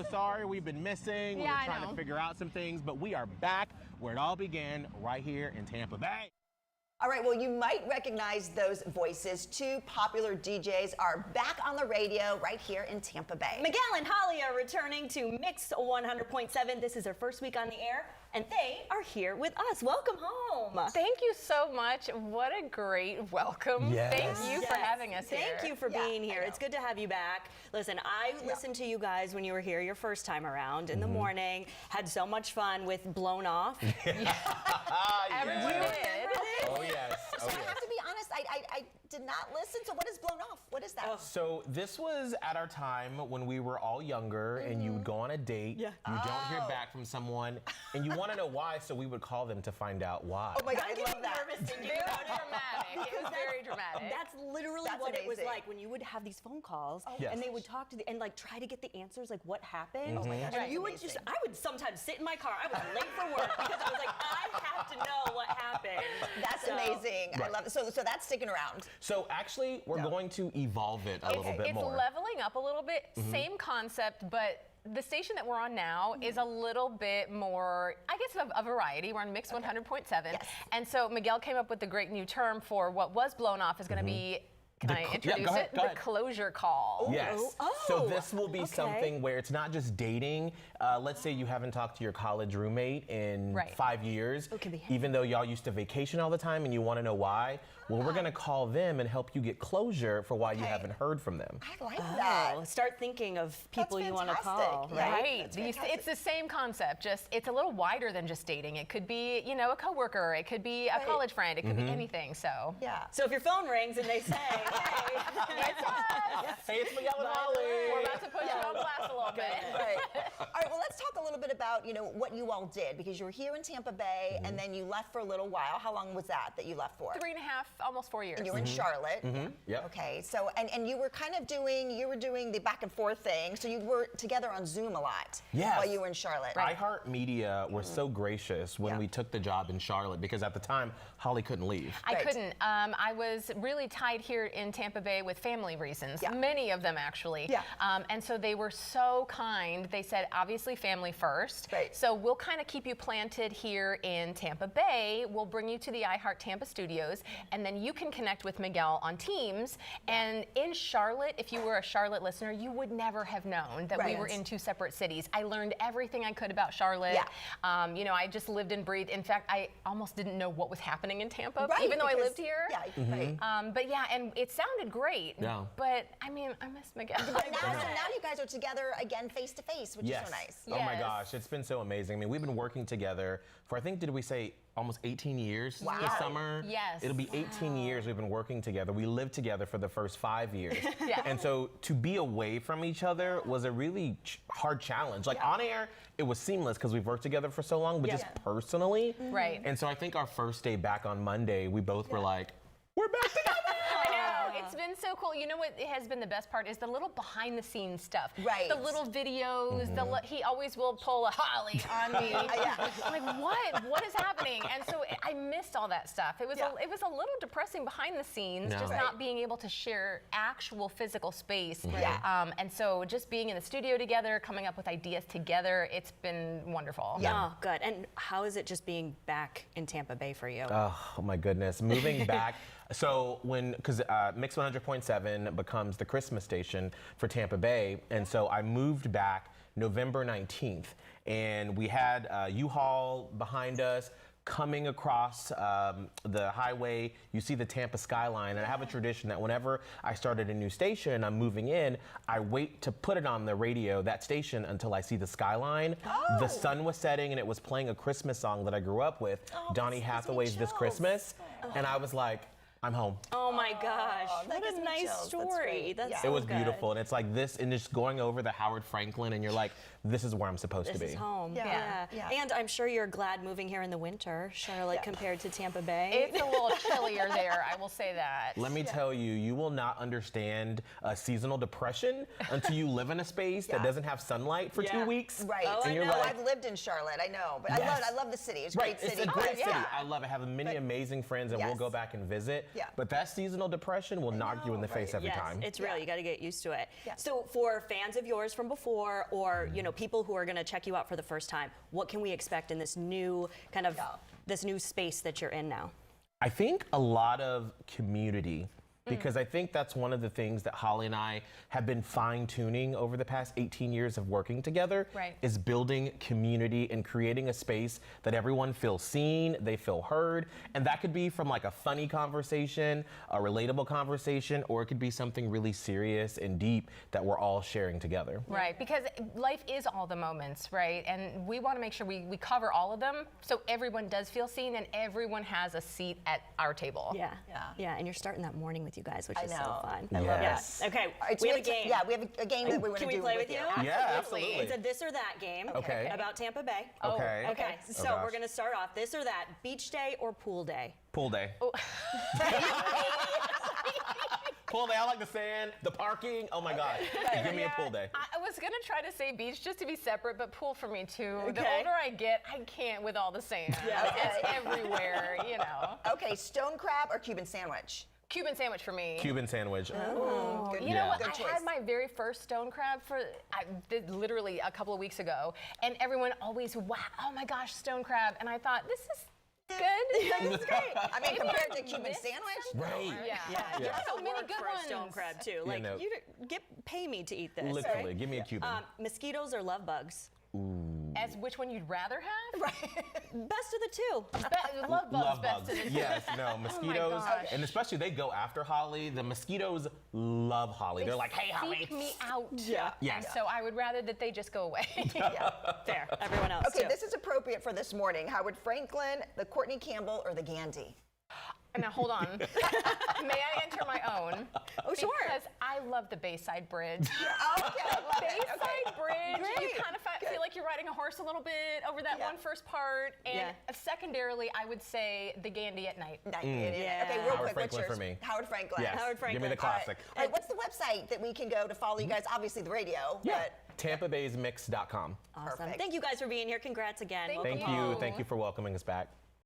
so sorry. We've been missing. Yeah, We're trying to figure out some things, but we are back where it all began, right here in Tampa Bay. All right, well, you might recognize those voices. Two popular DJs are back on the radio right here in Tampa Bay. Miguel and Holly are returning to Mix 100.7. This is their first week on the air, and they are here with us. Welcome home. Thank you so much. What a great welcome. Yes. Thank you for having us here. Thank you for being here. It's good to have you back. Listen, I listened to you guys when you were here your first time around in the morning. Had so much fun with Blown Off. Everyone did. Oh, yes. So I have to be honest, I did not listen. So what is Blown Off? What is that? So this was at our time when we were all younger and you would go on a date, you don't hear back from someone, and you want to know why, so we would call them to find out why. Oh my God, I love that. Very dramatic. It was very dramatic. That's literally what it was like when you would have these phone calls and they would talk to the, and like try to get the answers, like what happened. Oh my gosh, and you would just, I would sometimes sit in my car. I was late for work because I was like, I have to know what happened. That's amazing. I love it. So that's sticking around. So actually, we're going to evolve it a little bit more. It's leveling up a little bit. Same concept, but the station that we're on now is a little bit more, I guess, of a variety. We're on Mix 100.7. Yes. And so Miguel came up with the great new term for what was blown off is going to be, can I introduce it? Go ahead. The closure call. Yes. So this will be something where it's not just dating. Let's say you haven't talked to your college roommate in 5 years, even though y'all used to vacation all the time and you want to know why. Well, we're going to call them and help you get closure for why you haven't heard from them. I like that. Start thinking of people you want to call. Right. It's the same concept, just it's a little wider than just dating. It could be, you know, a coworker. It could be a college friend. It could be anything. So So if your phone rings and they say, hey, it's us. Hey, it's Miguel and Holly. We're about to put you on blast a little bit. All right, well, let's talk a little bit about, you know, what you all did, because you were here in Tampa Bay and then you left for a little while. How long was that you left for? 3.5, almost 4 years. And you were in Charlotte. Yep. Okay, so, and you were kind of doing the back and forth thing, so you were together on Zoom a lot while you were in Charlotte. iHeartMedia were so gracious when we took the job in Charlotte, because at the time, Holly couldn't leave. I couldn't. I was really tied here in Tampa Bay with family reasons, many of them actually. And so they were so kind. They said, obviously family first. So we'll kind of keep you planted here in Tampa Bay. We'll bring you to the iHeart Tampa studios, and then you can connect with Miguel on Teams. And in Charlotte, if you were a Charlotte listener, you would never have known that we were in two separate cities. I learned everything I could about Charlotte. You know, I just lived and breathed. In fact, I almost didn't know what was happening in Tampa, even though I lived here. But yeah, and it sounded great. But I mean, I miss Miguel. But now you guys are together again face to face, which is so nice. Oh my gosh, it's been so amazing. I mean, we've been working together for, I think, did we say almost 18 years this summer? Yes. It'll be 18 years we've been working together. We lived together for the first 5 years. And so to be away from each other was a really hard challenge. Like on air, it was seamless because we've worked together for so long, but just personally. And so I think our first day back on Monday, we both were like, we're back together. I know, it's been so cool. You know what has been the best part is the little behind the scenes stuff. The little videos, he always will pull a Holly on me. Like, what is happening? And so I missed all that stuff. It was a little depressing behind the scenes, just not being able to share actual physical space. And so just being in the studio together, coming up with ideas together, it's been wonderful. Oh, good. And how is it just being back in Tampa Bay for you? Oh my goodness, moving back. So because Mix 100.7 becomes the Christmas station for Tampa Bay, and so I moved back November 19th, and we had U-Haul behind us. Coming across the highway, you see the Tampa skyline, and I have a tradition that whenever I started a new station and I'm moving in, I wait to put it on the radio, that station, until I see the skyline. The sun was setting and it was playing a Christmas song that I grew up with, Donny Hathaway's This Christmas, and I was like, I'm home. Oh my gosh, what a nice story. It was beautiful, and it's like this, and just going over the Howard Franklin, and you're like, this is where I'm supposed to be. This is home. And I'm sure you're glad moving here in the winter, Charlotte, compared to Tampa Bay. It's a little chillier there, I will say that. Let me tell you, you will not understand seasonal depression until you live in a space that doesn't have sunlight for 2 weeks. And you're like, I've lived in Charlotte, I know, but I love the city. It's a great city. It's a great city. I love it. I have many amazing friends, and we'll go back and visit. Yeah. but that seasonal depression will knock you in the face every time. It's real. You got to get used to it. Yeah. So for fans of yours from before, or people who are going to check you out for the first time, what can we expect in this new kind of this new space that you're in now? I think a lot of community, because I think that's one of the things that Holly and I have been fine-tuning over the past 18 years of working together, is building community and creating a space that everyone feels seen, they feel heard, and that could be from like a funny conversation, a relatable conversation, or it could be something really serious and deep that we're all sharing together. Right, because life is all the moments, right? And we want to make sure we cover all of them so everyone does feel seen and everyone has a seat at our table. Yeah, and you're starting that morning with you guys, which is so fun. I love it. Okay, All right, so we have a game. Yeah, we have a game that we want to do. Can we play with you? Yeah, absolutely. It's a this or that game about Tampa Bay. Okay. Okay, so gosh. we're going to start off this or that, beach day or pool day? Pool day. Pool day, I like the sand, the parking. Oh my God. Give me a pool day. I was going to try to say beach just to be separate, but pool for me too. The Okay. older I get, I can't with all the sand. It's everywhere, Okay, stone crab or Cuban sandwich? Cuban sandwich for me. Cuban sandwich. Oh, good. You know what? Good I choice. had my very first stone crab literally a couple of weeks ago, and everyone always, wow, oh my gosh, stone crab. And I thought, this is good. This is great. I mean, Maybe compared I to Cuban missed sandwich. Right. Yeah. There's So a many word good for a ones. stone crab too. Like no. you pay me to eat this. Literally, give me a Cuban. Mosquitoes or love bugs? As which one you'd rather have? Best of the two. Love bugs. Love best bugs. of the Yes, no, mosquitoes. gosh. And especially they go after Holly. The mosquitoes love Holly. They're like, hey, Holly. Seek me out. Yes. And so I would rather that they just go away. Fair. Everyone else Okay, too. this is appropriate for this morning. Howard Franklin, the Courtney Campbell, or the Gandhi? Now hold on. May I enter my own? Oh, sure. Because I love the Bayside Bridge. Okay, I love it. Bayside Bridge. You Great. kind of feel like you're riding a horse a little bit over that one first part. And secondarily, I would say the Gandhi at night. Okay, real Howard quick, what's Franklin yours? for me. Howard Franklin. Yes. Howard Give me Franklin. the classic. All right, what's the website that we can go to follow you guys? Obviously the radio, but TampaBaysMix.com. Awesome. Perfect. Thank you guys for being here. Congrats again. Thank Welcome Thank you. you. Thank you for welcoming us back.